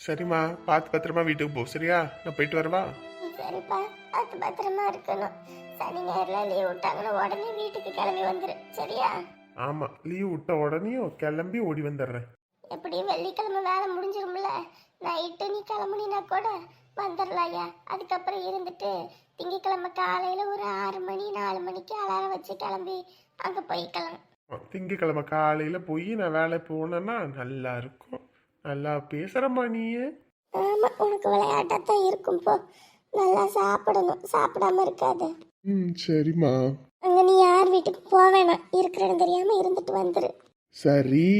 சரிம்மா, பார்த்து பத்திரமா வீட்டுக்கு போ. சரியா? நான் போயிட்டு வரவா? சரிப்பா, பார்த்து பத்திரமா இருக்கணும். சனி ஞாயிறுல லீவ் விட்டாங்கன்னா உடனே வீட்டுக்கு கிளம்பி வந்துரு. சரியா? ஆமா, லீவ் விட்ட உடனேயும் கிளம்பி ஓடி வந்துடுறேன். எப்படி வெள்ளிக்கிழமை வேலை முடிஞ்சிரும்ல, நைட்டு நீ கிளம்புனா கூட வந்துடலாயா. அதுக்கப்புறம் இருந்துட்டு திங்கக்கிழமை காலையில ஒரு 6 மணி 4 மணிக்கு அலாரம் வச்சு கிளம்பி அங்க போய்க்கலாம். திங்கக்கிழமை காலையில போய் நான் வேலை போனேன்னா நல்லா இருக்கும். நல்லா பேசுறம்மா நீ. ஆமா, உனக்கு விளையாட்டத்தான் இருக்கும். போ, நல்லா சாப்பிடணும், சாப்பிடாம இருக்காது. சரிம்மா. அங்க நீ யார் வீட்டுக்கு போவேணாம், இருக்கிற இடம் தெரியாம இருந்துட்டு வந்துரு. சரி.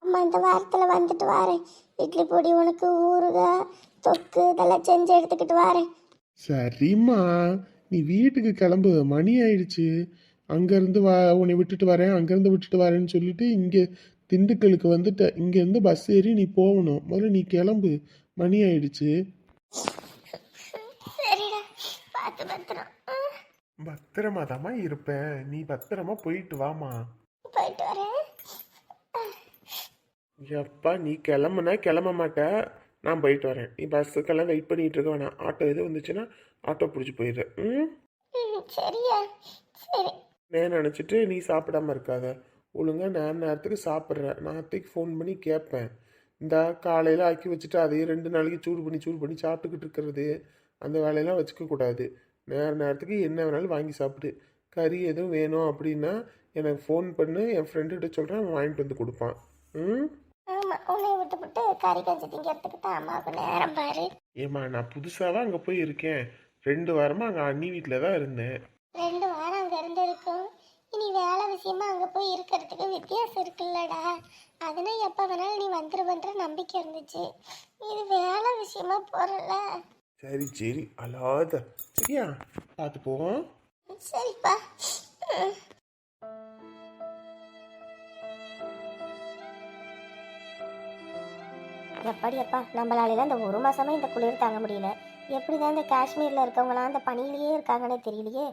அம்மா இந்த வாரத்துல வந்துட்டு வாரேன். இட்லி பொடி உனக்கு ஊறுகாய் தொக்கு இதெல்லாம் செஞ்சு எடுத்துக்கிட்டு வாரேன். சரிம்மா, நீ வீட்டுக்கு கிளம்பு. மணி ஆயிடுச்சு. அங்கேருந்து உன்னை விட்டுட்டு வரேன், அங்கேருந்து விட்டுட்டு வரேன்னு சொல்லிட்டு இங்கே திண்டுக்கலுக்கு வந்துட்ட. இங்கேருந்து பஸ் ஏறி நீ போகணும். முதல்ல நீ கிளம்பு. மணி ஆயிடுச்சு. சரிடா, பார்த்து பத்திரம். பத்திரமா தாம்மா இருப்பேன். நீ பத்திரமா போயிட்டு வாமா. போயிட்டு வரேன். எப்பா நீ கிளம்புனா கிளம்ப மாட்ட. நான் போயிட்டு வரேன். நீ பஸ்ஸுக்கெல்லாம் வெயிட் பண்ணிட்டு இருக்க வேணாம். ஆட்டோ எது வந்துச்சுன்னா ஆட்டோ பிடிச்சி போயிடு. சரியா? சரி. நான் நினச்சிட்டு நீ சாப்பிடாம இருக்காத. ஒழுங்கா நேரத்துக்கு சாப்பிட்ற. நேரத்துக்கு ஃபோன் பண்ணி கேட்பேன். இந்த காலையில் ஆக்கி வச்சுட்டு அதையே 2 நாளைக்கு சூடு பண்ணி சாப்பிட்டுக்கிட்டு இருக்கிறது, அந்த வேலையெல்லாம் வச்சுக்க கூடாது. நேரத்துக்கு என்ன வேணாலும் வாங்கி சாப்பிடு. கறி எதுவும் வேணும் அப்படின்னா எனக்கு ஃபோன் பண்ணு. என் ஃப்ரெண்டுகிட்ட சொல்கிறேன், அவன் வாங்கிட்டு வந்து கொடுப்பான். ஆமா, உன்னை விட்டு கறி கஞ்சி திங்கிறதுக்கு தான் அம்மாவுக்கு நேரம் பாரு. ஏம்மா நான் புதுசாக தான் அங்கே போய் இருக்கேன். 2 வாரமாக அங்கே அண்ணி வீட்டில் தான் இருந்தேன். 2 வாரம் அங்க இருந்து இருக்கும். இனி வேலை விஷயமா அங்க போய் இருக்கிறதுக்கு வித்தியாசம் இருக்குல்லடா. அதனால எப்ப வேணாலும் நீ வந்துருவன்ற நம்பிக்கை இருந்துச்சு. இது வேலை விஷயமா போறல. சரி அழாத. சரியா? பார்த்து போவோம். சரிப்பா. எப்படியப்பா நம்மளால இந்த 1 மாசமா இந்த குளிர் தாங்க முடியல. எப்படிதான் இந்த காஷ்மீர்ல இருக்கவங்களாம் அந்த பனியிலேயே இருக்காங்கன்னு தெரியலையே.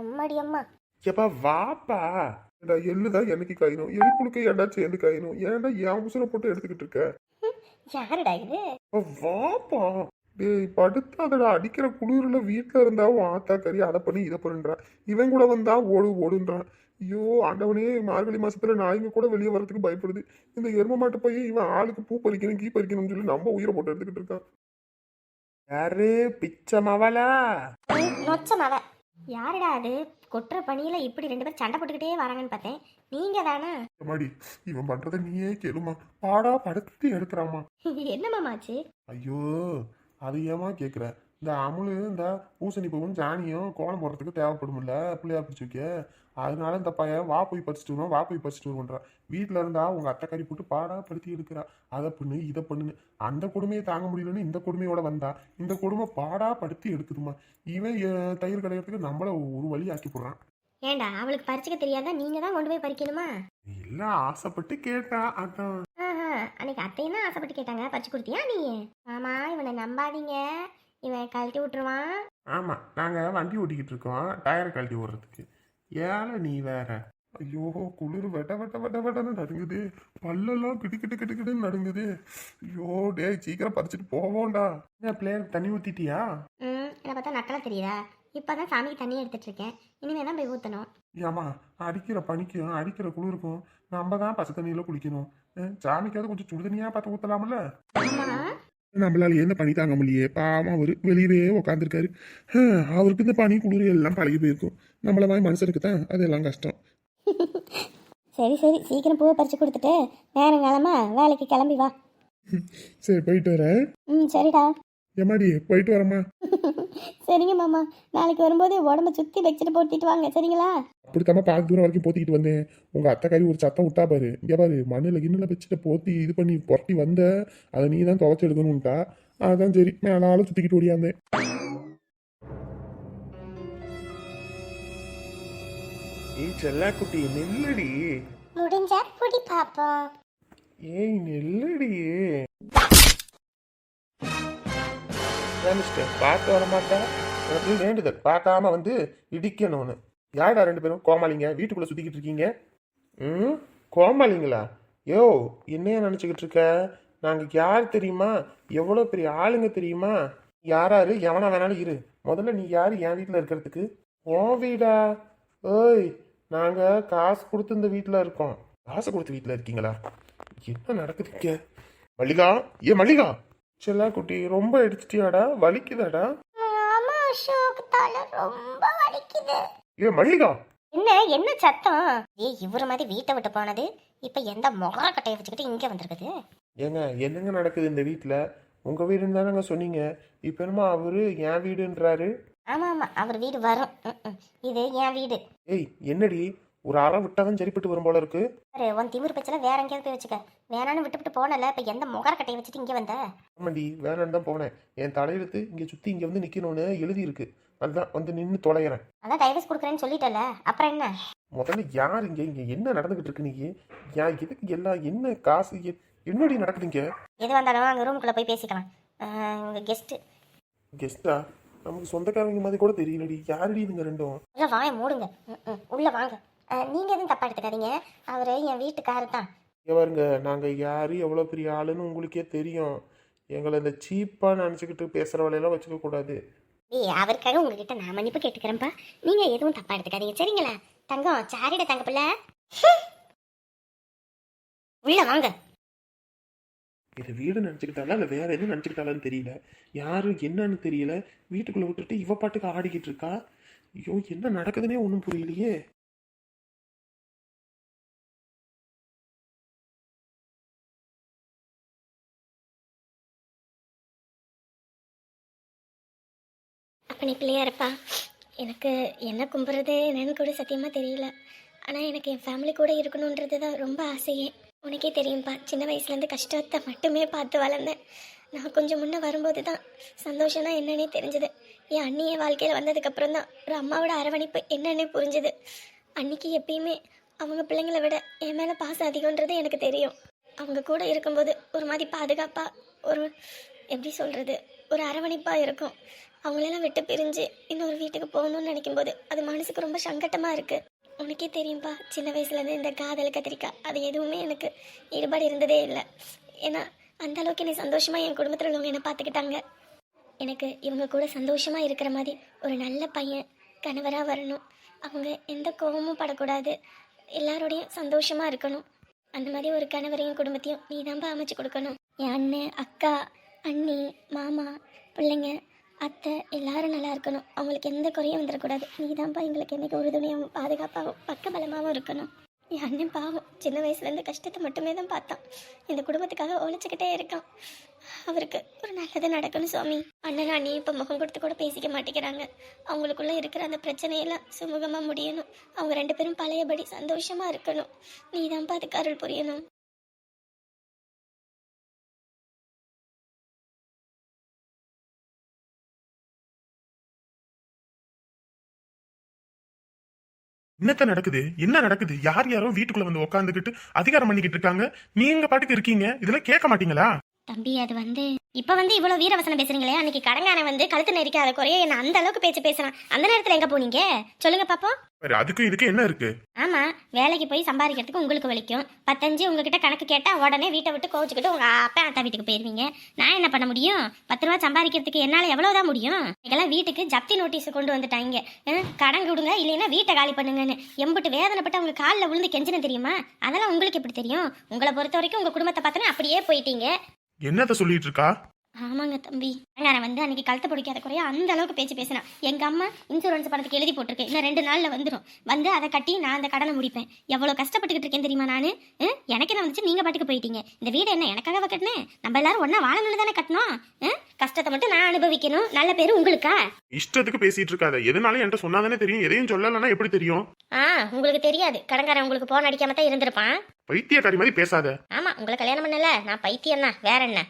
அம்மாடி அம்மா. எப்பா வாப்பா. எள்ளுதான் எனக்கு காயணும். எரிப்புழுக்க ஏன்டா சேர்ந்து காயணும்? ஏன்டா என் உசுரை போட்டு எடுத்துக்கிட்டு இருக்க? யாருடா இது? வாப்பா. டேய் படுத்தாதடா. அடிக்கிற குளிர்ல வீட்டுல இருந்தா ஆத்தா கறி அதை பண்ணி இதை பண்ணுறான். இவன் கூட வந்தா ஓடுன்றான். ஐயோ ஆண்டவனே, மார்கழி மாசத்துல நாய்ங்க கூட வெளியே வர்றதுக்கு பயப்படுது. இந்த எரும மாட்டு போய் இவன் ஆளுக்கு பூ பறிக்கணும் கீ பறிக்கணும்னு சொல்லி நம்ம உயிரை போட்டு எடுத்துக்கிட்டு இருக்கான். யாரு பிச்சை மவளா? நொச்ச மவ. யாருடா அது? கொட்டுற பணியில இப்படி 2 பேர் சண்டை போட்டுக்கிட்டே வராங்கன்னு பார்த்தேன். நீங்க தானே? மாடி, இவன் பண்றத நீயே கேளுமா. பாடா படுத்து எடுக்கிறாமா. என்னமாச்சு? ஐயோ அது ஏமா கேட்குற? இந்த அமுலு இந்த பூசணி பூவும் ஜானியும் கோலம் போடுறதுக்கு தேவைப்படும்ல பிள்ளையா பிடிச்சி வைக்க. அதனால இந்த பையன் வா போய் பறிச்சுட்டு வருவான். வீட்டில் இருந்தா உங்க அத்தை கறி போட்டு பாடா படுத்தி எடுக்கிறா. அதை பண்ணு இதை பண்ணுன்னு. அந்த கொடுமையை தாங்க முடியலன்னு இந்த கொடுமையோட வந்தா இந்த கொடுமை பாடா படுத்தி எடுக்குதுமா. இவன் தயிர் கடையிறதுக்கு நம்மள ஒரு வழி ஆக்கி போடுறான். ஏண்டா அவளுக்கு பறிச்சுக்க தெரியாதா? நீங்க தான் கொண்டு போய் பறிக்கணுமா? இல்ல ஆசைப்பட்டு கேட்டா அதான். அன்னைக்கு அத்தையும் தான் ஆசைப்பட்டு கேட்டாங்க, பறிச்சு கொடுத்தியா நீ? ஆமா, இவனை நம்பாதீங்க, இவன் கழட்டி விட்டுருவான். ஆமா, நாங்க வண்டி ஓட்டிக்கிட்டு இருக்கோம் டயரை கழட்டி ஓடுறதுக்கு. ஏழை நீ வேற. ஐயோ குளிர் வெட்டன்னு நடுங்குது. பல்லெல்லாம் கிட்டுக்கிட்டுன்னு நடுங்குது. ஐயோ டேய் சீக்கிரம் பறிச்சுட்டு போவோம்டா. என்ன பிள்ளையருக்கு தண்ணி ஊத்திட்டியா? என்னை பார்த்தா நக்கலா தெரியுதா? இப்பதான் சாமிக்கு தண்ணி எடுத்துட்டு இருக்கேன். இனிமே தான் போய் ஊத்தணும். ஏமா அடிக்கிற பனிக்கும் அடிக்கிற குளிருக்கும் நம்ம தான் பச்சை தண்ணியில குளிக்கணும். சாமிக்காவது கொஞ்சம் சுடு தண்ணியா பார்த்து ஊத்தலாம்ல. நம்மளால என்ன பனி தாங்க முடியே. பாவம் அவரு வெளியவே உட்காந்துருக்காரு. அவருக்கு இந்த பனி குளிர் எல்லாம் பழகி போயிருக்கும். நம்மள மாதிரி மனுஷனுக்கு தான் அதெல்லாம் கஷ்டம். சரி சீக்கிரம் பூவை பறிச்சு கொடுத்துட்டு நேரங்காலமா வேலைக்கு கிளம்பி வா. சரி போயிட்டு வரேன். சரிடா. எம்மாடி போயிட்டு வரமா. சரிங்க மாமா, நாளைக்கு வரும்போது உடம்ப சுத்தி வச்சுட்டு போத்திட்டு வாங்க. சரிங்களா? அப்படித்தாம பாதி தூரம் வரைக்கும் போத்திக்கிட்டு வந்தேன். உங்க அத்தை கறி ஒரு சத்தம் விட்டா பாரு. இங்க பாரு, மண்ணில் வச்சுட்டு போத்தி இது பண்ணி புரட்டி வந்த அதை நீ தான் துவைச்சு எடுக்கணும்ட்டா. அதான் சரி மேலாலும் சுத்திக்கிட்டு ஓடியாந்தேன். ஏய் செல்லா குட்டி நெல்லடி. முடிஞ்சா குடி பாப்போம். ஏய் நெல்லடி. பார்க்க வர மாட்டேன். எனக்கு வேண்டுதல் பார்க்காம வந்து இடிக்கணும்னு. யாரா 2 பேரும் கோமாளிங்க வீட்டுக்குள்ள சுத்திக்கிட்டு இருக்கீங்க? கோமாளிங்களா? யோ என்னைய நினைச்சுக்கிட்டு இருக்க? நாங்க யார் தெரியுமா? எவ்வளவு பெரிய ஆளுங்க தெரியுமா? யாராரு எவனா வேணாலும் இரு. முதல்ல நீ யாரு என் வீட்டுல இருக்கிறதுக்கு? உன் வீடா? ஏய், நாங்க காசு கொடுத்து இந்த வீட்டுல இருக்கோம். காசு கொடுத்து வீட்டுல இருக்கீங்களா? என்ன நடக்குதுங்க? மல்லிகா, ஏ மல்லிகா, செல்லா குட்டி ரொம்ப அடிச்சிட்டியாடா? வலிக்குதாடா? ஆமா அசோக், தலை ரொம்ப வலிக்குது. ஏ மல்லிகா, என்ன என்ன சத்தம்? இவரு மாதிரி வீட்டை விட்டு போனது இப்ப எந்த முகர கட்டையை வச்சுக்கிட்டு இங்க வந்திருக்குது? ஏங்க என்னங்க நடக்குது இந்த வீட்டுல? உங்க வீடுன்னு தானங்க சொன்னீங்க. இப்ப என்னமோ அவரு என் வீடுன்றாரு. ஆமா ஆமா, அவர் வீடு வரும். இது என் வீடு. ஏய் என்னடி, ஒரு அறை விட்டாதான் சரிப்பட்டு வரும் போல இருக்கு. பாரு, உன் திமிர் பச்சல வேற எங்கேயாவது போய் வச்சுக்க. வேணான்னு விட்டு போனல, இப்ப எந்த முகர கட்டையை வச்சுட்டு இங்க வந்த? ஆமாண்டி, வேணான்னு தான் போனேன். என் தலையெழுத்து இங்க சுத்தி இங்க வந்து நிக்கணும்னு எழுதி இருக்கு. அதுதான் வந்து நின்று தொலைகிறேன். அதான் டைவர்ஸ் கொடுக்குறேன்னு சொல்லிட்டல, அப்புறம் என்ன? முதல்ல யார் இங்க இங்க என்ன நடந்துகிட்டு இருக்கு? நீ ஏன் எதுக்கு எல்லாம் என்ன காசு என்னடி நடக்குதுங்க? எது வந்தாலும் அங்க ரூமுக்குள்ள போய் பேசிக்கலாம். உங்க கெஸ்ட். கெஸ்டா? நமக்கு சொந்தக்காரங்க மாதிரி கூட தெரியலடி. யாரடி இதுங்க ரெண்டும்? உள்ள வாய மூடுங்க. உள்ள வாங்க. நீங்க எதுவும் தப்பா எடுத்துக்காதீங்க. அவரு என் வீட்டுக்காரு தான். பாருங்க, நாங்க யாரு எவ்வளவு பெரிய ஆளுன்னு உங்களுக்கே தெரியும். எங்களை இந்த சீப்பா நினைச்சுக்கிட்டு பேசுற வேலையெல்லாம் வச்சுக்க கூடாது. அவருக்காக உங்ககிட்ட நான் மன்னிப்பு கேட்டுக்கிறேன்ப்பா. நீங்க எதுவும் தப்பா எடுத்துக்காதீங்க, சரிங்களா? தங்கம், சாரிட தங்க பிள்ளை. உள்ள வாங்க. இது வீடு நினைச்சுக்கிட்டாலா இல்ல வேற எதுவும் நினைச்சுக்கிட்டாலான்னு தெரியல. யாரு என்னன்னு தெரியல. வீட்டுக்குள்ள விட்டுட்டு இவ பாட்டுக்கு ஆடிக்கிட்டு இருக்கா. ஐயோ, என்ன நடக்குதுன்னே ஒன்றும் புரியலையே. அப்பனே பிள்ளையாருப்பா, எனக்கு என்ன கும்பிட்றது என்னன்னு கூட சத்தியமாக தெரியல. ஆனால் எனக்கு என் ஃபேமிலி கூட இருக்கணுன்றது தான் ரொம்ப ஆசையே. உனக்கே தெரியும்ப்பா, சின்ன வயசுலேருந்து கஷ்டத்தை மட்டுமே பார்த்து வளர்ந்தேன். நான் கொஞ்சம் முன்னே வரும்போது தான் சந்தோஷம்னா என்னன்னே தெரிஞ்சுது. என் அண்ணியை வாழ்க்கையில் வந்ததுக்கப்புறம் தான் ஒரு அம்மாவோட அரவணைப்பு என்னன்னே புரிஞ்சுது. அன்னைக்கு எப்பயுமே அவங்க பிள்ளைங்களை விட என் மேலே பாசம் அதிகன்றது எனக்கு தெரியும். அவங்க கூட இருக்கும்போது ஒரு மாதிரி பாதுகாப்பாக, ஒரு எப்படி சொல்கிறது, ஒரு அரவணைப்பாக இருக்கும். அவங்களெல்லாம் விட்டு பிரிஞ்சு இன்னொரு வீட்டுக்கு போகணும்னு நினைக்கும்போது அது மனசுக்கு ரொம்ப சங்கட்டமாக இருக்குது. உனக்கே தெரியும்ப்பா, சின்ன வயசுலேருந்து இந்த காதல் கத்திரிக்காய் அது எதுவுமே எனக்கு ஈடுபாடு இருந்ததே இல்லை. ஏன்னா அந்த அளவுக்கு என்னை சந்தோஷமாக என் குடும்பத்தில் உள்ளவங்க என்னை பார்த்துக்கிட்டாங்க. எனக்கு இவங்க கூட சந்தோஷமாக இருக்கிற மாதிரி ஒரு நல்ல பையன் கணவராக வரணும். அவங்க எந்த கோபமும் படக்கூடாது, எல்லாரோடையும் சந்தோஷமாக இருக்கணும். அந்த மாதிரி ஒரு கணவரையும் குடும்பத்தையும் நீ தான்ப்பா அமைச்சு கொடுக்கணும். என் அண்ணன், அக்கா, அண்ணி, மாமா, பிள்ளைங்க, அத்தை எல்லாரும் நல்லா இருக்கணும். அவங்களுக்கு எந்த குறையும் வந்துடக்கூடாது. நீ தான்ப்பா எங்களுக்கு என்றைக்கு உறுதுணையாகவும் பாதுகாப்பாகவும் பக்கபலமாகவும் இருக்கணும். என் அண்ணன் பாவம் சின்ன வயசுலேருந்து கஷ்டத்தை மட்டுமே தான் பார்த்தான். இந்த குடும்பத்துக்காக ஒழிச்சுக்கிட்டே இருக்கான். அவருக்கு ஒரு நல்லது நடக்கணும் சுவாமி. அண்ணன் அண்ணி இப்போ முகம் கொடுத்து கூட பேசிக்க மாட்டேங்கிறாங்க. அவங்களுக்குள்ள இருக்கிற அந்த பிரச்சனையெல்லாம் சுமூகமாக முடியணும். அவங்க ரெண்டு பேரும் பழையபடி சந்தோஷமாக இருக்கணும். நீ தான்ப்பா அதுக்கு அருள் புரியணும். என்னத்த நடக்குது? என்ன நடக்குது? யார் யாரோ வீட்டுக்குள்ள வந்து உட்காந்துக்கிட்டு அதிகாரம் பண்ணிக்கிட்டு இருக்காங்க. நீங்க பாட்டுக்கு இருக்கீங்க. இதெல்லாம் கேட்க மாட்டீங்களா? தம்பி, அது இப்ப இவ்வளவு வீரவசனம் பேசுறீங்களே, அன்னைக்கு கடங்காரன் கழுத்து நெரிக்காத குறைய என்ன அந்த அளவுக்கு பேச்சு பேசுறான். அந்த நேரத்துல எங்க போனீங்க சொல்லுங்க பாப்போம். அதுக்கு இதுக்கு என்ன இருக்கு? ஆமா, வேலைக்கு போய் சம்பாதிக்கிறதுக்கு உங்களுக்கு வலிக்கும். 10 உங்ககிட்ட கணக்கு கேட்டா உடனே வீட்டை விட்டு கோவிச்சுக்கிட்டு உங்க அப்பா அத்தா வீட்டுக்கு போயிருவீங்க. நான் என்ன பண்ண முடியும்? 10 ரூபா சம்பாதிக்கிறதுக்கு என்னால எவ்வளவுதான் முடியும்? இதெல்லாம் வீட்டுக்கு ஜப்தி நோட்டீஸ் கொண்டு வந்துட்டாங்க. கடன் கொடுங்க, இல்லைன்னா வீட்டை காலி பண்ணுங்கன்னு எம்பிட்டு வேதனைப்பட்டு அவங்க காலில் விழுந்து கெஞ்சின தெரியுமா? அதெல்லாம் உங்களுக்கு எப்படி தெரியும்? உங்களை பொறுத்த வரைக்கும் உங்க குடும்பத்தை பார்த்தோன்னா அப்படியே போயிட்டீங்க. என்னத்த சொல்லிட்டு இருக்கா? ஆமாங்க தம்பி, நான் அன்னைக்கு கழுத்தை பிடிக்காத குறையா அந்த அளவுக்கு பேச்சு பேசினேன். எங்க அம்மா இன்சூரன்ஸ் பணத்துக்கு எழுதி போட்டிருக்கேன், இன்னும் 2 நாள்ல வந்துடும். அதை கட்டி நான் அந்த கடனை முடிப்பேன். எவ்வளவு கஷ்டப்பட்டுக்கிட்டு இருக்கேன் தெரியுமா நானு? எனக்கு என்ன வந்துச்சு, நீங்க பாட்டுக்கு போயிட்டீங்க. இந்த வீடு என்ன எனக்காக கட்டினேன்? நம்ம எல்லாரும் ஒன்னா வாழணும்னு தானே கட்டணும். கஷ்டத்தை மட்டும் நான் அனுபவிக்கணும், நல்ல பேரு உங்களுக்கா? இஷ்டத்துக்கு பேசிட்டு இருக்காத. எதனால என்கிட்ட சொன்னாதானே தெரியும். எதையும் சொல்லலன்னா எப்படி தெரியும்? உங்களுக்கு தெரியாது. கடங்காரன் உங்களுக்கு போன் அடிக்காம தான் இருந்திருப்பான். பைத்தியக்காரி மாதிரி பேசாத. ஆமா, உங்களை கல்யாணம் பண்ணல நான் பைத்தியம் தான், வேற என்ன?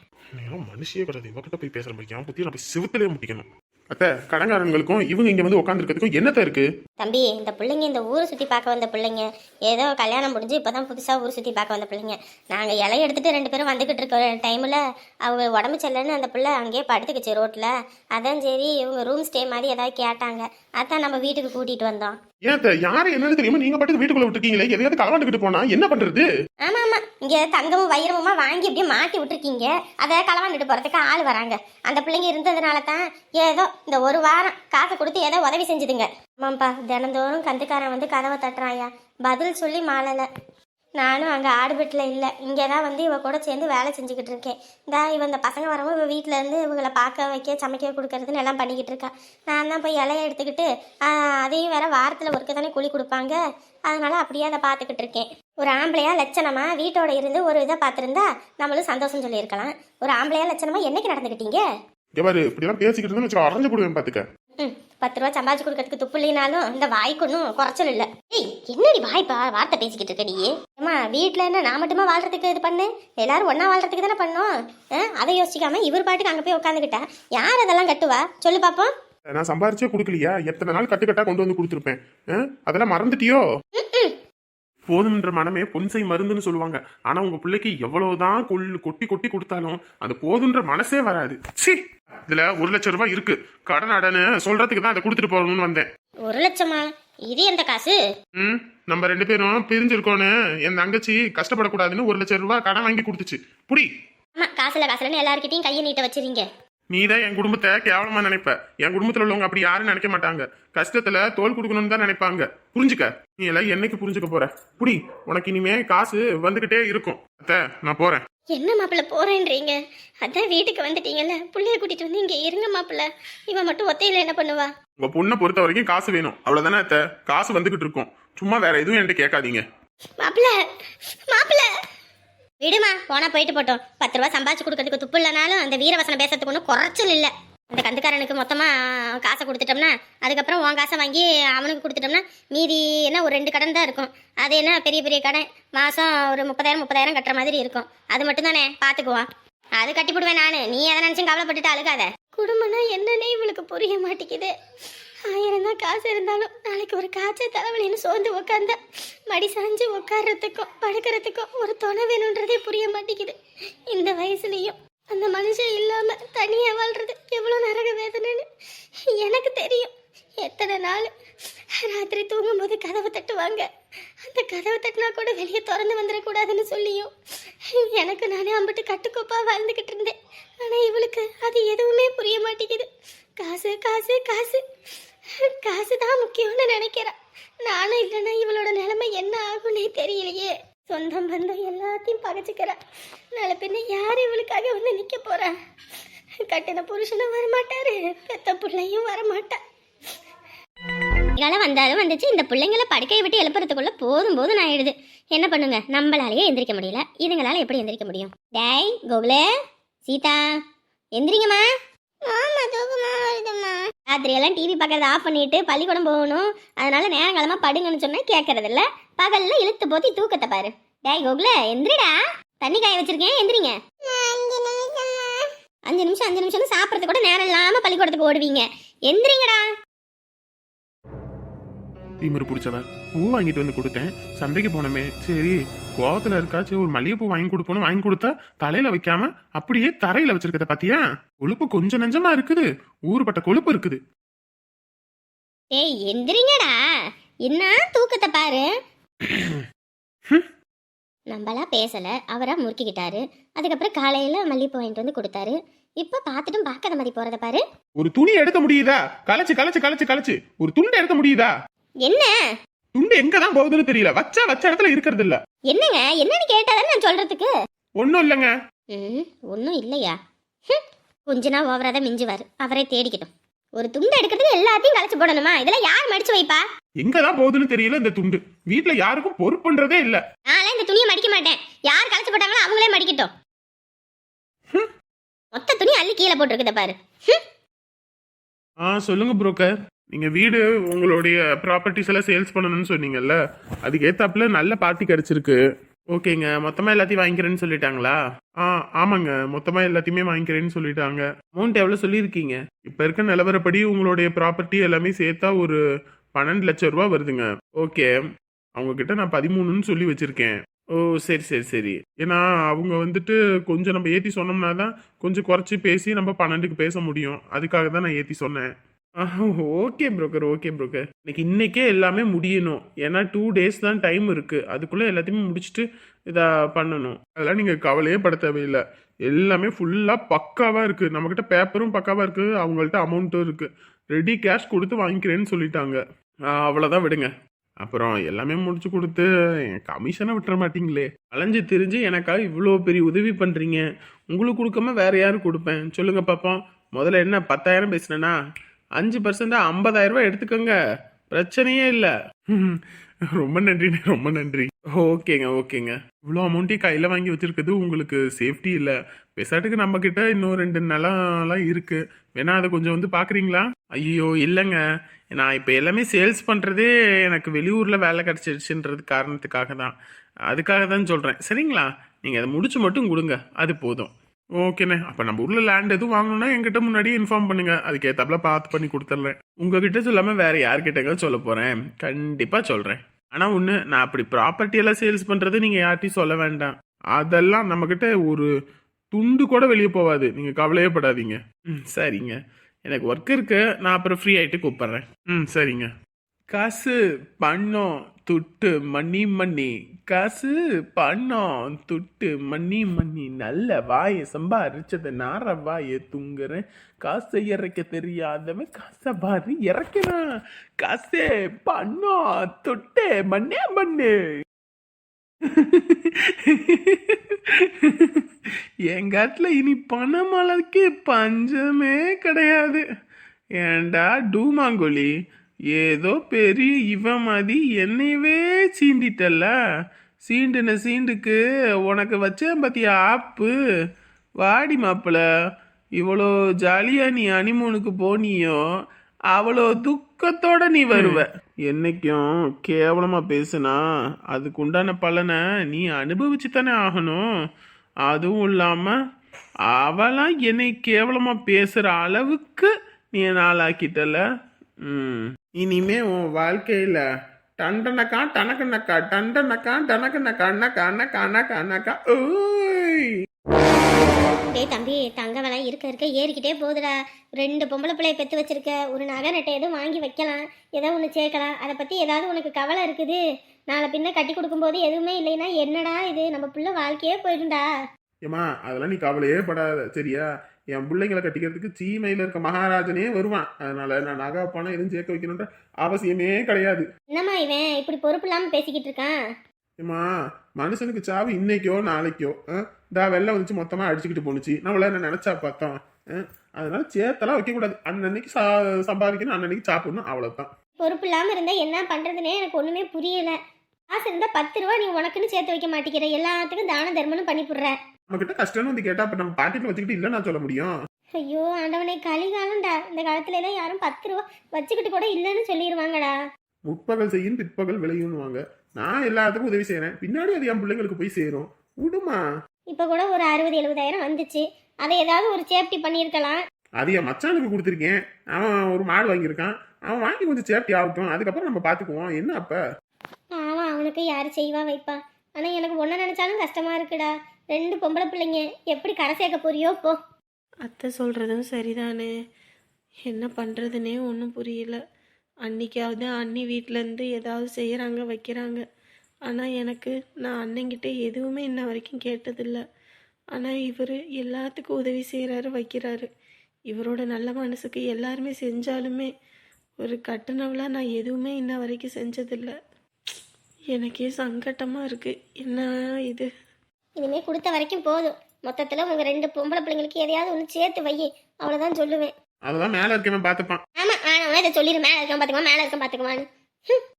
மனுஷியே கிடையாது. இவகிட்ட போய் பேசுற மாதிரி அவன் புத்தியை நான் போய் சிவத்திலே முட்டிக்கணும். அத்தை, கடங்காரங்களுக்கும் இவங்க இங்க வந்து உட்காந்துருக்கிறதுக்கும் என்னத்த இருக்கு? தம்பி, இந்த பிள்ளைங்க இந்த ஊரை சுத்தி பார்க்க வந்த பிள்ளைங்க. ஏதோ கல்யாணம் முடிஞ்சு இப்பதான் புதுசா ஊர் சுத்தி பார்க்க வந்த பிள்ளைங்க. நாங்க இலை எடுத்துட்டு 2 பேரும் வந்துகிட்டு இருக்க டைம்ல அவங்க உடம்பு சரியில்லைன்னு அந்த பிள்ளை அங்கேயே படுத்துக்குச்சு ரோட்ல. அதான் சரி இவங்க ரூம் ஸ்டே மாதிரி ஏதாவது கேட்டாங்க. அதான் நம்ம வீட்டுக்கு கூட்டிட்டு வந்தோம். ஏன் யாரு என்னன்னு தெரியுமா நீங்க பாட்டுக்கு வீட்டுக்குள்ள விட்டுருக்கீங்களே, எதையாவது களவாண்டுகிட்டு போனா என்ன பண்றது? ஆமா ஆமா, இங்க தங்கமும் வைரமுமா வாங்கி அப்படியே மாட்டி விட்டுருக்கீங்க. அதை களவாண்டுட்டு போறதுக்கு ஆள் வராங்க. அந்த பிள்ளைங்க இருந்ததுனால தான் ஏதோ இந்த ஒரு வாரம் காசு கொடுத்து ஏதோ உதவி செஞ்சுதுங்க. ஆமாப்பா, தினந்தோறும் கந்துக்காரன் வந்து கதவை தட்டுறாயா, பதில் சொல்லி மாளல. நானும் அங்கே ஆடுபெட்டில் இல்லை, இங்கே தான் வந்து இவ கூட சேர்ந்து வேலை செஞ்சுக்கிட்டு இருக்கேன். இவன் இந்த பசங்க வரவும் இவ வீட்டில் இருந்து இவங்களை பார்க்க வைக்க சமைக்க கொடுக்கறதுன்னு எல்லாம் பண்ணிக்கிட்டு இருக்கா. நான் தான் போய் இலைய எடுத்துக்கிட்டு அதையும் வேற வாரத்தில் ஒருக்க தானே கூலி கொடுப்பாங்க, அதனால அப்படியே அதை பார்த்துக்கிட்டு இருக்கேன். ஒரு ஆம்பளையா லட்சணமா வீட்டோட இருந்து ஒரு இதை பார்த்துருந்தா நம்மளும் சந்தோஷம் சொல்லியிருக்கலாம். ஒரு ஆம்பளையா லட்சணமா என்னைக்கு நடந்துக்கிட்டீங்க? இப்படிலாம் பேசிக்கிட்டு இருந்தா அரைஞ்சு போடுவேன் பாத்துக்க. 10 ரூபா சம்பாதிச்சு கொடுக்கறதுக்கு துப்பு இல்லைனாலும் இந்த வாய்க்கு ஒன்றும் குறைச்சல் இல்லை. ஏய், என்னடி வாய்ப்பா வார்த்தை பேசிக்கிட்டு இருக்க நீ? ஏமா, வீட்டில் என்ன நான் மட்டுமா வாழ்றதுக்கு இது பண்ணு, எல்லாரும் ஒன்னா வாழ்றதுக்கு தானே பண்ணோம். அதை யோசிக்காம இவர் பாட்டுக்கு அங்கே போய் உட்காந்துக்கிட்டா யார் அதெல்லாம் கட்டுவா சொல்லு பாப்போம். நான் சம்பாரிச்சே கொடுக்கலையா? எத்தனை நாள் கட்டுக்கட்டா கொண்டு வந்து கொடுத்துருப்பேன். அதெல்லாம் மறந்துட்டியோ? போதும்ன்ற மனமே பொன்சை மருந்துன்னு சொல்லுவாங்க. ஆனா உங்க பிள்ளைக்கு எவ்வளவுதான் கொட்டி கொட்டி கொடுத்தாலும் அது போதுன்ற மனசே வராது. சி, இதுல 1 லட்சம் ரூபாய் இருக்கு, கடன் அடன்னு சொல்றதுக்கு தான் அதை கொடுத்துட்டு போகணும்னு வந்தேன். 1 லட்சமா? இது எந்த காசு? நம்ம 2 பேரும் பிரிஞ்சிருக்கோன்னு என் தங்கச்சி கஷ்டப்படக்கூடாதுன்னு 1 லட்சம் ரூபாய் கடன் வாங்கி கொடுத்துச்சு. புடி. ஆமா, காசுலன்னு எல்லார்கிட்டையும் கையை நீட்ட வச்சிருங்க. நீதான் என் குடும்பத்தை கேவலமா நினைப்ப. என் குடும்பத்துல உள்ளவங்க அப்படி யாரும் நினைக்க மாட்டாங்க. கஷ்டத்துல தோல் கொடுக்கணும்னு தான் நினைப்பாங்க. புரிஞ்சுக்க. நீ எல்லாம் என்னைக்கு புரிஞ்சுக்க போற? புடி. உனக்கு இனிமே காசு வந்துகிட்டே இருக்கும். அத்தை, நான் போறேன். என்ன மாப்பிள்ள போறேன்றீங்க? அதான் வீட்டுக்கு வந்துட்டீங்கல்ல, புள்ளைய கூட்டிட்டு வந்து இங்க இருங்க மாப்பிள்ள. இவன் மட்டும் ஒத்தையில என்ன பண்ணுவா? உங்க பொண்ணை பொறுத்த வரைக்கும் காசு வேணும், அவ்வளவுதானே அத்தை? காசு வந்துகிட்டு இருக்கும், சும்மா வேற எதுவும் என்கிட்ட கேட்காதீங்க. மாப்பிள்ள மாப்பிள்ள விடுமா, போனா போயிட்டு போட்டோம். 10 ரூபா சம்பாதிச்சு கொடுக்கறதுக்கு துப்பு இல்லைனாலும் அந்த வீரவசனம் பேசுறதுக்கு ஒன்றும் குறைச்சல் இல்லை. அந்த கந்துக்காரனுக்கு மொத்தமா காசை கொடுத்துட்டோம்னா அதுக்கப்புறம் உன் காசை வாங்கி அவனுக்கு கொடுத்துட்டோம்னா மீதி என்ன ஒரு 2 கடன் தான் இருக்கும். அது என்ன பெரிய பெரிய கடன், மாசம் ஒரு 30,000 கட்டுற மாதிரி இருக்கும். அது மட்டும் தானே பாத்துக்குவான். அது கட்டிவிடுவேன் நானு, நீ எதை நினைச்சும் கவலைப்பட்டுட்டு அழுகாத. குடும்பம்னா என்னன்னே இவளுக்கு புரிய மாட்டேங்குது. 1000 தான் காசு இருந்தாலும் நாளைக்கு ஒரு காய்ச்சல் தலைவலின்னு சோர்ந்து உட்காந்தா மடி சாஞ்சு உட்கார்றதுக்கும் படுக்கிறதுக்கும் ஒரு துணை வேணுன்றதே புரிய மாட்டேங்குது. இந்த வயசுலயும் அந்த மனுஷன் இல்லாம தனியா வாழ்றது எவ்வளவு நரக வேதனைன்னு எனக்கு தெரியும். எத்தனை நாள் ராத்திரி தூங்கும் போது கதவை தட்டுவாங்க, அந்த கதவை தட்டினா கூட வெளியே திறந்து வந்துடக்கூடாதுன்னு சொல்லியும் எனக்கு நானே அம்பிட்டு கட்டுக்கோப்பா வாழ்ந்துகிட்டு இருந்தேன். ஆனா இவளுக்கு அது எதுவுமே புரிய மாட்டேங்குது. காசு காசு காசு காசு தான் முக்கியம்னு நினைக்கிறேன். நானும் இல்லைன்னா இவளோட நிலைமை என்ன ஆகும்னே தெரியலையே. சொந்தம் பந்தம் எல்லாத்தையும் பகைச்சுக்கிறா. நாளை பின்ன யார் இவளுக்காக வந்து நிக்க போறா? கட்டின புருஷனும் வரமாட்டாரு, பெத்த பிள்ளையும் வரமாட்டா. இதெல்லாம் வந்தாலும் வந்துச்சு, இந்த பிள்ளைங்களை படுக்கையை விட்டு எழுப்புறதுக்குள்ள போதும் போதும் ஆயிடுது. என்ன பண்ணுங்க, நம்மளாலேயே எந்திரிக்க முடியல, இதுங்களால எப்படி எந்திரிக்க முடியும்? டேய் கோகுலே, சீதா, எந்திரிங்கம்மா. ராத்திரியெல்லாம் டிவி பார்க்கறத ஆஃப் பண்ணிட்டு பள்ளிக்கூடம் போகணும், அதனால நேரங்காலமா படுங்கன்னு சொன்னா கேட்கறது இல்ல. பகல்ல இழுத்து போத்தி தூக்கத்தை பாரு. டேய் கோகுல, எந்திரிடா, தண்ணி காய வச்சிருக்கேன், எந்திரிங்க. 5 நிமிஷம் சாப்பிட்றது கூட நேரம் இல்லாம பள்ளிக்கூடத்துக்கு ஓடுவீங்க, எந்திரிங்கடா. திமிரு பிடிச்சவன். பூ வாங்கிட்டு வந்து கொடுத்தேன், சந்தைக்கு போனமே, சரி கோவத்துல இருக்காச்சு ஒரு மல்லிகைப்பூ வாங்கி கொடுப்போன்னு வாங்கி கொடுத்தா தலையில வைக்காம அப்படியே தரையில வச்சிருக்கத பாத்தியா? கொழுப்பு கொஞ்சம் நெஞ்சமா இருக்குது, ஊறுபட்ட கொழுப்பு இருக்குது. ஏய் எந்திரிங்கடா, என்ன தூக்கத்தை பாரு. நம்மளா பேசல, அவரா முறுக்கிக்கிட்டாரு. அதுக்கப்புறம் காலையில மல்லிகைப்பூ வாங்கிட்டு வந்து கொடுத்தாரு. இப்ப பாத்துட்டும் பார்க்காத மாதிரி போறத பாரு. ஒரு துணி எடுக்க முடியுதா? கலச்சு கலச்சு கலச்சு கலச்சு ஒரு துண்டை எடுக்க முடியுதா? என்ன துண்டு எங்கதான் போகுதுன்னு தெரியல, வச்ச இடத்துல இருக்கிறது இல்ல. என்னங்க, என்னன்னு கேட்டாதானே நான் சொல்றதுக்கு. ஒன்னும் இல்லைங்க. ஒன்னும் இல்லையா? கொஞ்ச நாள் ஓவராத மிஞ்சுவாரு, அவரே தேடிக்கிட்டோம். ஒரு துண்டு எடுக்கிறதுக்கு எல்லாத்தையும் கலச்சு போடணுமா? இதெல்லாம் யார் மடிச்சு வைப்பா? எங்கதான் போகுதுன்னு தெரியல இந்த துண்டு. வீட்டுல யாருக்கும் பொறுப்புன்றதே இல்ல. நான் இந்த துணியை மடிக்க மாட்டேன், யார் கலச்சு போட்டாங்களோ அவங்களே மடிக்கட்டும். மொத்த துணி அள்ளி கீழே போட்டுருக்குத பாரு. சொல்லுங்க புரோக்கர், நீங்க வீடு உங்களுடைய ப்ராப்பர்ட்டிஸ் எல்லாம் சேல்ஸ் பண்ணணும்னு சொன்னீங்கல்ல, அதுக்கு ஏத்தாப்புல நல்ல பார்ட்டி கிடைச்சிருக்கு. ஓகேங்க, மொத்தமா எல்லாத்தையும் வாங்கிக்கிறேன்னு சொல்லிட்டாங்களா? ஆமாங்க, மொத்தமா எல்லாத்தையுமே வாங்கிக்கிறேன்னு சொல்லிட்டாங்க. அமௌண்ட் எவ்வளவு சொல்லியிருக்கீங்க? இப்ப இருக்க நிலவரப்படி உங்களுடைய ப்ராப்பர்ட்டி எல்லாமே சேர்த்தா ஒரு 12 லட்சம் ரூபா வருதுங்க. ஓகே, அவங்க கிட்ட நான் 13ன்னு சொல்லி வச்சிருக்கேன். ஓ சரி சரி சரி. ஏன்னா அவங்க வந்துட்டு கொஞ்சம் நம்ம ஏற்றி சொன்னோம்னா தான் கொஞ்சம் குறைச்சி பேசி நம்ம 12க்கு பேச முடியும், அதுக்காக தான் நான் ஏற்றி சொன்னேன். Okay broker, okay broker. இன்னைக்கே எல்லாமே முடியணும். ஏன்னா 2 டேஸ் தான் டைம் இருக்கு. அதுக்குள்ள எல்லாத்தையுமே முடிச்சுட்டு இதை பண்ணணும். அதெல்லாம் நீங்க கவலையே பட தேவையில்லை. எல்லாமே ஃபுல்லா பக்காவா இருக்கு. நம்மகிட்ட பேப்பரும் பக்காவா இருக்கு. அவங்கள்ட்ட அமௌண்ட்டும் இருக்கு. ரெடி கேஷ் கொடுத்து வாங்கிக்கிறேன்னு சொல்லிட்டாங்க. அவ்வளோதான் விடுங்க. அப்புறம் எல்லாமே முடிச்சு கொடுத்து என் கமிஷனை விட்டுற மாட்டீங்களே. அலைஞ்சு திரிஞ்சு எனக்காக இவ்வளோ பெரிய உதவி பண்றீங்க. உங்களுக்கு கொடுக்காம வேற யாரு கொடுப்பேன் சொல்லுங்க பாப்போம். முதல்ல என்ன 10,000 பேசுனேன்னா 5% 50,000 ரூபாய் எடுத்துக்கோங்க. பிரச்சனையே இல்லை. ரொம்ப நன்றிண்ணே, ரொம்ப நன்றி. ஓகேங்க, ஓகேங்க. இவ்வளோ அமௌண்ட்டையும் கையில் வாங்கி வச்சிருக்கிறது உங்களுக்கு சேஃப்டி இல்லை. பெசாட்டுக்கு நம்ம கிட்ட இன்னும் 2 நிலம்லாம் இருக்கு. வேணா அதை கொஞ்சம் வந்து பார்க்குறீங்களா? ஐயோ இல்லைங்க, நான் இப்போ எல்லாமே சேல்ஸ் பண்ணுறதே எனக்கு வெளியூரில் வேலை கிடச்சிருச்சுன்றது காரணத்துக்காக தான். அதுக்காக தான் சொல்கிறேன். சரிங்களா? நீங்கள் அதை முடிச்சு மட்டும் கொடுங்க, அது போதும். ஓகேண்ணே. அப்போ நம்ம ஊரில் லேண்ட் எதுவும் வாங்கணும்னா என்கிட்ட முன்னாடியே இன்ஃபார்ம் பண்ணுங்க. அதுக்கேற்றாப்புல பார்த்து பண்ணி கொடுத்துட்றேன். உங்ககிட்ட சொல்லாமல் வேற யார்கிட்டங்க சொல்ல போகிறேன்? கண்டிப்பாக சொல்கிறேன். ஆனால் ஒன்று, நான் அப்படி ப்ராப்பர்ட்டி எல்லாம் சேல்ஸ் பண்ணுறது நீங்கள் யார்ட்டையும் சொல்ல வேண்டாம். அதெல்லாம் நம்மக்கிட்ட ஒரு துண்டு கூட வெளியே போகாது. நீங்கள் கவலையே படாதீங்க. சரிங்க. எனக்கு ஒர்க் இருக்கு. நான் அப்புறம் ஃப்ரீ ஆகிட்டு கூப்பிட்றேன். சரிங்க. காசு பணம் துட்டு மணி மணி, காசு பணம் துட்டு மணி மணி, நல்ல வாயை சம்பாரிச்சத நார வாயை தூங்குறேன். காசை இறக்க தெரியாதவன் காசை பாரி இறக்கிறான். காசே பணம் துட்டு மண்ணே மண்ணு. எங்காட்டுல இனி பணமழைக்கு பஞ்சமே கிடையாது. ஏண்டா டூமாங்கொலி, ஏதோ பெரிய இவன் மதி என்னையவே சீண்டிட்டல்ல. சீண்டுன சீண்டுக்கு உனக்கு வச்சேன் பத்தியா ஆப்பு. வாடி மாப்பிள, இவ்வளோ ஜாலியா நீ அனிமூனுக்கு போனியோ அவ்வளோ துக்கத்தோட நீ வருவ. என்னைக்கும் கேவலமா பேசுனா அதுக்கு உண்டான பலனை நீ அனுபவிச்சு தானே ஆகணும். அதுவும் இல்லாம அவளாம் என்னை கேவலமா பேசுற அளவுக்கு நீ நாளாக்கிட்டல. இனிமே உன் வாழ்க்கையில டண்டனக்கா டனக்கனக்கா டண்டனக்கா டனக்கனக்கா அண்ணக்கா அண்ணக்கா அண்ணக்கா அண்ணக்கா ஓய். டேய் தம்பி, தங்க விலை இருக்க இருக்க ஏறிக்கிட்டே போகுதுடா. 2 பொம்பளை பிள்ளைய பெற்று வச்சிருக்க. ஒரு நகை நட்டை எதுவும் வாங்கி வைக்கலாம், ஏதோ ஒன்று சேர்க்கலாம். அதை பற்றி ஏதாவது உனக்கு கவலை இருக்குது? நாளை பின்ன கட்டி கொடுக்கும்போது எதுவுமே இல்லைன்னா என்னடா இது, நம்ம பிள்ளை வாழ்க்கையே போயிடும்டா. ஏமா அதெல்லாம் நீ கவலையே படாத, சரியா? என் பிள்ளைங்களை கட்டிக்கிறதுக்கு சீமையில இருக்க மகாராஜனே வருவான். அதனால நான் நகை பணம் எதுவும் சேர்க்க வைக்கணுன்ற அவசியமே கிடையாது. என்னம்மா இவன் இப்படி பொறுப்பு இல்லாமல் பேசிக்கிட்டு இருக்கான்? ஏமா மனுஷனுக்கு சாவு இன்னைக்கோ நாளைக்கோ. வெள்ளம் வந்துச்சு மொத்தமா அடிச்சுக்கிட்டு போணுச்சு. நம்மள என்ன நினைச்சா பார்த்தோம். அதனால சேர்த்தெல்லாம் வைக்க கூடாது. அன்னன்னைக்கு சம்பாதிக்கணும், அன்னன்னைக்கு சாப்பிடணும், அவ்வளவுதான். பொறுப்பு இல்லாமல் இருந்தால் என்ன பண்ணுறதுனே எனக்கு ஒன்றுமே புரியல. காசு இருந்தால் 10 ரூபா நீ உனக்குன்னு சேர்த்து வைக்க மாட்டேங்கிற. எல்லாத்துக்கும் தான தர்மம்னு பண்ணிவிடுற. நம்ம கிட்ட கஷ்டம்னு வந்து கேட்டா அப்ப நம்ம பாக்கெட்ல வச்சுக்கிட்டு இல்ல நான் சொல்ல முடியும்? ஐயோ ஆண்டவனே, கலிகாலம்டா. இந்த காலத்துல எல்லாம் யாரும் 10 ரூபா வச்சுக்கிட்டு கூட இல்லைன்னு சொல்லிடுவாங்கடா. முற்பகல் செய்யும் பிற்பகல் விளையும்னுவாங்க. நான் எல்லாத்துக்கும் உதவி செய்யறேன், பின்னாடி அது என் பிள்ளைங்களுக்கு போய் சேரும். விடுமா. இப்போ கூட ஒரு 60-70 வந்துச்சு. அதை ஏதாவது ஒரு சேஃப்டி பண்ணியிருக்கலாம். அது என் மச்சானுக்கு கொடுத்துருக்கேன். அவன் ஒரு மாடு வாங்கியிருக்கான். அவன் வாங்கி கொஞ்சம் சேஃப்டி ஆகட்டும், அதுக்கப்புறம் நம்ம பார்த்துக்குவோம். என்ன அப்ப? ஆமா, அவனுக்கு யாரு செய்வா வைப்பா. ஆனா எனக்கு ஒன்ன நினைச்சாலும் கஷ்டமா இருக்குடா. 2 பொம்பளை பிள்ளைங்க, எப்படி கரை சேர்க்க போறியோ போ. அத்தை சொல்கிறதும் சரிதானே. என்ன பண்ணுறதுனே ஒன்றும் புரியல. அன்னைக்காவது அண்ணி வீட்டிலேருந்து ஏதாவது செய்கிறாங்க வைக்கிறாங்க. ஆனால் எனக்கு நான் அண்ணங்கிட்ட எதுவுமே இன்ன வரைக்கும் கேட்டதில்ல. ஆனால் இவர் எல்லாத்துக்கும் உதவி செய்கிறாரு வைக்கிறாரு. இவரோட நல்ல மனசுக்கு எல்லாருமே செஞ்சாலுமே ஒரு கட்டுனவளாக நான் எதுவுமே இன்ன வரைக்கும் செஞ்சதில்லை. எனக்கே சங்கட்டமாக இருக்குது. என்ன இது? இனிமே கொடுத்த வரைக்கும் போதும். மொத்தத்துல உங்க 2 பொம்பளை பிள்ளைங்களுக்கு எதையாவது ஒன்று சேர்த்து வை, அவ்வளவுதான் சொல்லுவேன். அதெல்லாம் மேல இருக்கவன் பார்த்துப்பான். ஆமா, நான் இதை சொல்லிடு. மேல இருக்க பாத்துக்குமா, மேல இருக்க பாத்துக்குமான்னு.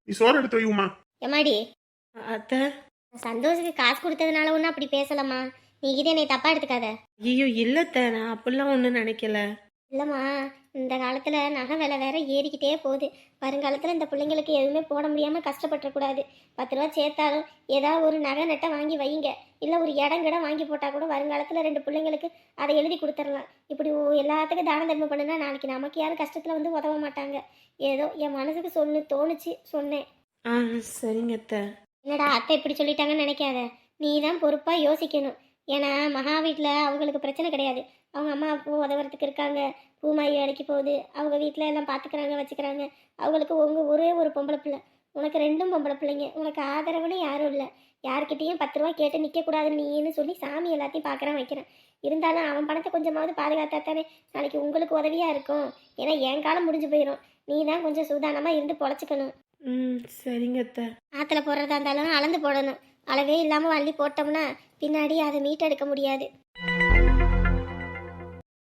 நீ சோறு எடுத்து வையுமா? எம்மாடி, அத்தை சந்தோஷுக்கு காசு கொடுத்ததுனால ஒன்றும் அப்படி பேசலாமா? நீ இதே என்னை தப்பா எடுத்துக்காத. ஐயோ இல்லைத்த, நான் அப்படிலாம் ஒன்றும் நினைக்கல. இல்லைம்மா, இந்த காலத்தில் நகை விலை வேற ஏறிக்கிட்டே போகுது. வருங்காலத்தில் இந்த பிள்ளைங்களுக்கு எதுவுமே போட முடியாமல் கஷ்டப்பட்டுறக்கூடாது. 10 ரூபா சேர்த்தாலும் ஏதாவது ஒரு நகை நட்டை வாங்கி வைங்க. இல்லை ஒரு இடங்கிட வாங்கி போட்டால் கூட வருங்காலத்தில் 2 பிள்ளைங்களுக்கு அதை எழுதி கொடுத்துடலாம். இப்படி எல்லாத்துக்கும் தான தர்மம் பண்ணுனா நாளைக்கு நமக்கு யாரும் கஷ்டத்தில் வந்து உதவ மாட்டாங்க. ஏதோ என் மனசுக்கு தோணுச்சு சொன்னேன். சரிங்க அத்தை. என்னடா அத்தை இப்படி சொல்லிட்டாங்கன்னு நினைக்காத. நீ தான் பொறுப்பாக யோசிக்கணும். ஏன்னா மகா வீட்டில் அவங்களுக்கு பிரச்சனை கிடையாது. அவங்க அம்மா பூ உதவுறதுக்கு இருக்காங்க, பூமாரி வேலைக்கு போகுது, அவங்க வீட்டில் எல்லாம் பார்த்துக்கிறாங்க வச்சுக்கிறாங்க. அவங்களுக்கு ஒரே ஒரு பொம்பளை பிள்ளை, உனக்கு 2 பொம்பளை பிள்ளைங்க, உனக்கு ஆதரவுன்னு யாரும் இல்லை. யார்கிட்டயும் 10 ரூபா கேட்டு நிற்கக்கூடாது நீன்னு சொல்லி சாமி எல்லாத்தையும் பார்க்குறான் வைக்கிறேன். இருந்தாலும் அவன் பணத்தை கொஞ்சமாவது பாதுகாத்தா தானே நாளைக்கு உங்களுக்கு உதவியாக இருக்கும். ஏன்னா என் காலம் முடிஞ்சு போயிடும். நீ தான் கொஞ்சம் சூதானமாக இருந்து பொழைச்சிக்கணும். ம் சரிங்க அத்தை. ஆற்றுல போடுறதா இருந்தாலும் அளந்து போடணும். அளவே இல்லாமல் வள்ளி போட்டோம்னா பின்னாடி அதை மீட்டெடுக்க முடியாது.